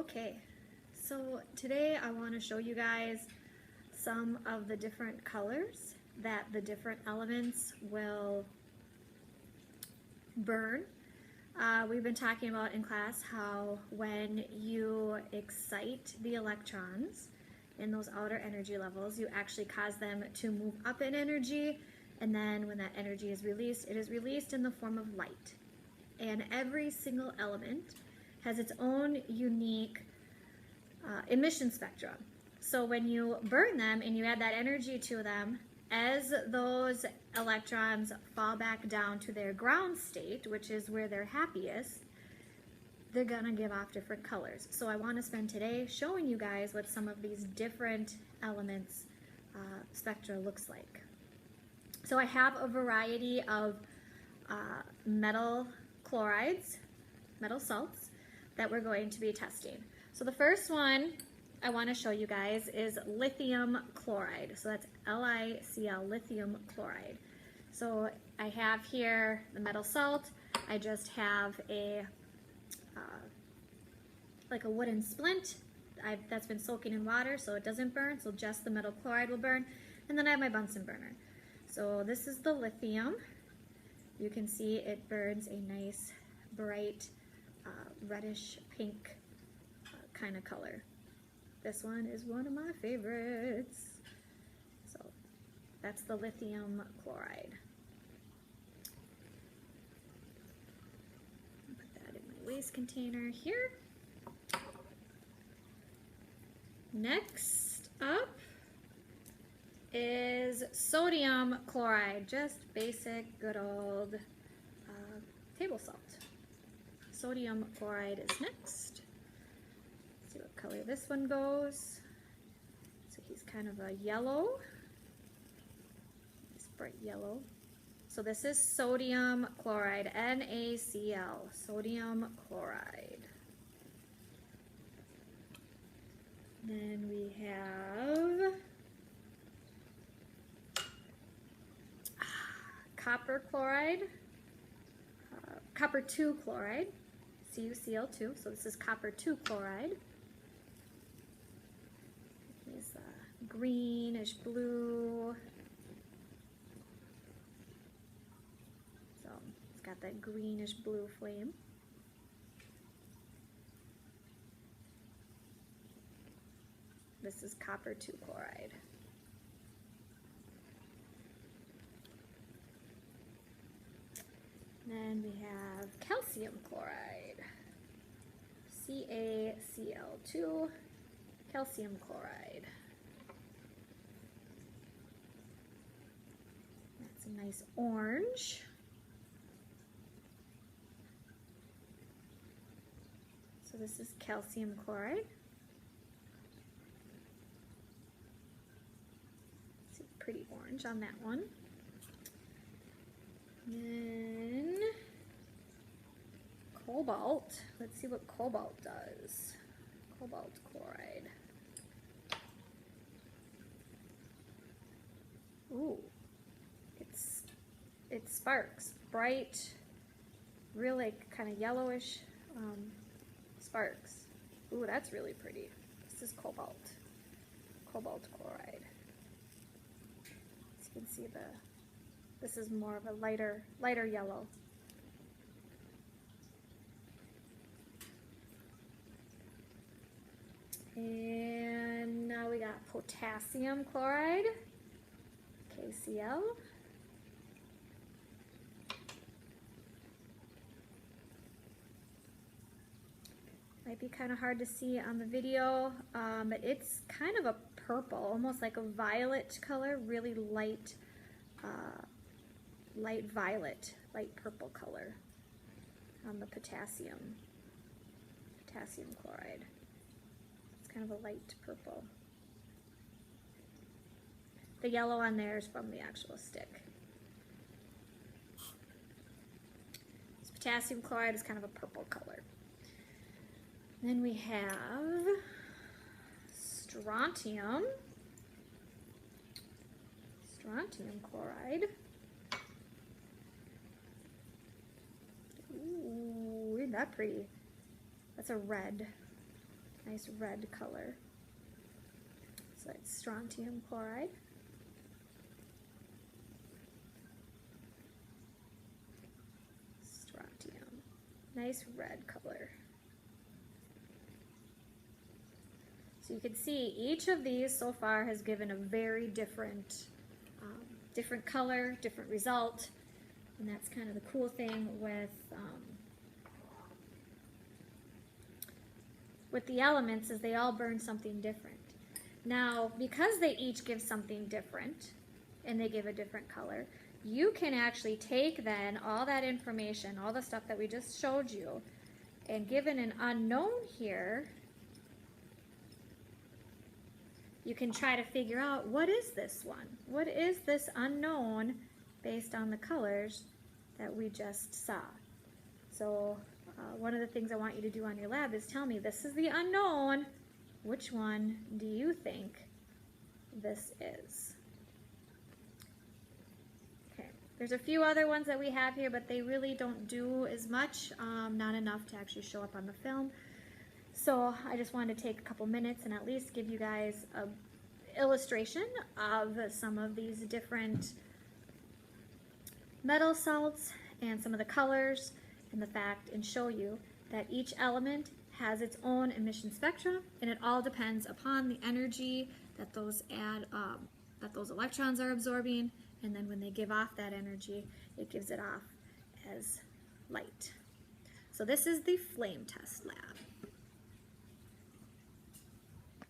Okay, so today I want to show you guys some of the different colors that the different elements will burn. We've been talking about in class how when you excite the electrons in those outer energy levels, you actually cause them to move up in energy, and then when that energy is released, it is released in the form of light. And every single element has its own unique emission spectra. So when you burn them and you add that energy to them, as those electrons fall back down to their ground state, which is where they're happiest, they're gonna give off different colors. So I want to spend today showing you guys what some of these different elements spectra looks like. So I have a variety of metal chlorides, metal salts, that we're going to be testing. So the first one I want to show you guys is lithium chloride. So that's LiCl, lithium chloride. So I have here the metal salt. I just have a like a wooden splint that's been soaking in water so it doesn't burn, so just the metal chloride will burn. And then I have my Bunsen burner. So this is the lithium. You can see it burns a nice bright reddish pink kind of color. This one is one of my favorites. So that's the lithium chloride. Put that in my waste container here. Next up is sodium chloride, just basic good old table salt. Sodium chloride is next. Let's see what color this one goes. So he's kind of a yellow. It's bright yellow. So this is sodium chloride, NaCl, sodium chloride. Then we have copper chloride, copper 2 chloride, CuCl2, so this is copper 2 chloride. It's greenish blue. So it's got that greenish blue flame. This is copper 2 chloride. Then we have calcium chloride, CaCl2, calcium chloride. That's a nice orange. So this is calcium chloride. See, pretty orange on that one. Then cobalt. Let's see what cobalt does. Cobalt chloride. Ooh, it sparks. Bright, really kind of yellowish sparks. Ooh, that's really pretty. This is cobalt. Cobalt chloride. As you can see this is more of a lighter yellow. And now we got potassium chloride, KCl. Might be kind of hard to see on the video, but it's kind of a purple, almost like a violet color, really light violet, light purple color on the potassium chloride. It's kind of a light purple. The yellow on there is from the actual stick. This potassium chloride is kind of a purple color. Then we have strontium chloride. Ooh, isn't that pretty? That's a red Nice red color. So it's strontium chloride. Strontium. Nice red color. So you can see each of these so far has given a very different color, different result, and that's kind of the cool thing with the elements, is they all burn something different. Now, because they each give something different and they give a different color, you can actually take then all that information, all the stuff that we just showed you, and given an unknown here, you can try to figure out, what is this one? What is this unknown based on the colors that we just saw? So one of the things I want you to do on your lab is tell me, this is the unknown. Which one do you think this is? Okay, there's a few other ones that we have here, but they really don't do as much, not enough to actually show up on the film. So I just wanted to take a couple minutes and at least give you guys an illustration of some of these different metal salts and some of the colors and the fact, and show you that each element has its own emission spectra, and it all depends upon the energy that those electrons are absorbing, and then when they give off that energy, it gives it off as light. So this is the flame test lab.